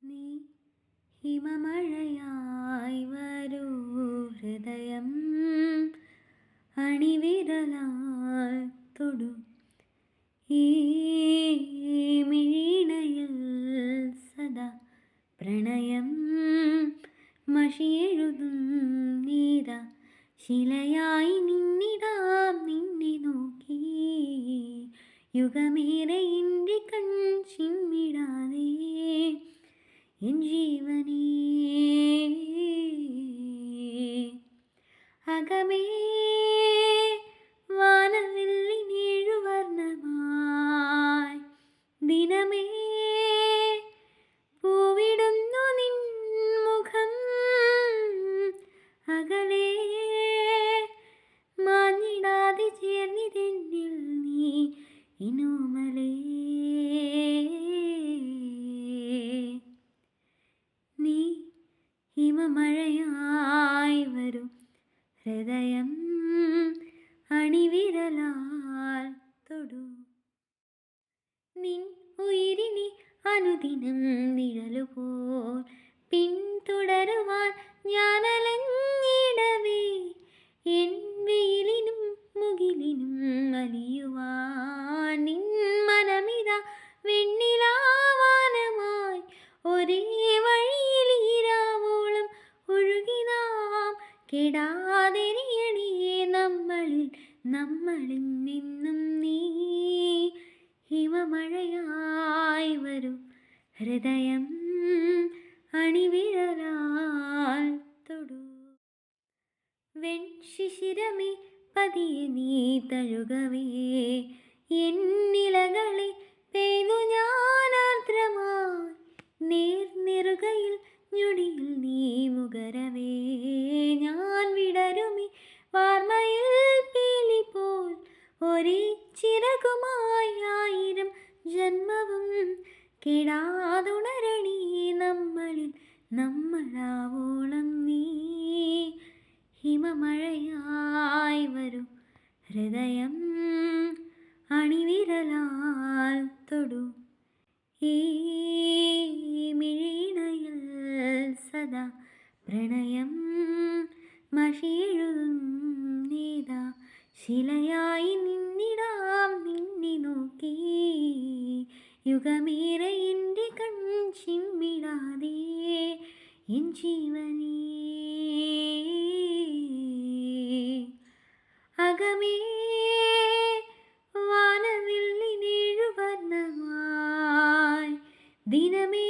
നീ ഹിമമഴയായി വരൂ ഹൃദയം അണിവിരലാൽ തൊടു ഈ മിഴിണയിൽ സദാ പ്രണയം മഷിയെഴുതും നീത ശിലയായി നിന്നിടാം നിന്നെ നോക്കി യുഗമേറെ എൻ്റെ കൺ ചിമ്മിടാതെ എൻ ജീവനേ അകമേ വാനവില്ലിനേഴുവർണ്ണമായി ദിനമേ പൂവിടുന്നു നിൻ മുഖം അകലേ മാഞ്ഞിടാതെ ചേർന്നിതെന്നിൽ നീ ഇനോമലേ നീ ഹിമമഴയായി വരും ഹൃദയം അണിവിരലാൽ തൊടു നിൻ ഉയിരിനെ അനുദിനം നിഴലുപോൽ പിന്തുടരുവാൻ ഞാനലഞ്ഞിടവേ എൻ വെയിലിനും മുകിലിനും വലിയുവാൻ നിൻ മനമിത വെണ്ണിലാവാനമായി ഒരേ വഴിയിലീരാവോളം ഒഴുകി നാം കെടാതെരിയണേ നമ്മളിൽ നിന്നും നീ ഹിമമഴയായി വരും ഹൃദയം അണിവിരലാൽ തൊടു വെൺശിശിരമേ പതിയെ നീ തഴുകവേ എന്നിലകളെ പെയ്തു ഞാനാർദ്രമായി നേർനെറുകയിൽ ഞൊടിയിൽ നീ മുകരവേ ഞാൻ വിടരുമി വാർമയിൽ പീലി പോൽ ഒരേ ചിറകുമായി ആയിരം ജന്മവും കെടാതുണരണീ നമ്മളാവോളം നീ ഹിമമഴയായി വരും ഹൃദയം അണിവിരലാൽ തൊടു ഈ മിഴിണയിൽ സദാ പ്രണയം മഷിയെഴുതും നീതാ ശിലയായി നിന്നിടാം നിന്നെ നോക്കി യുഗമേറെ എൻ്റെ കൺ ചിമ്മിടാതെ എൻ ജീവനേ അകമേ വാനവില്ലിനേഴുവർണ്ണമായി ദിനമേ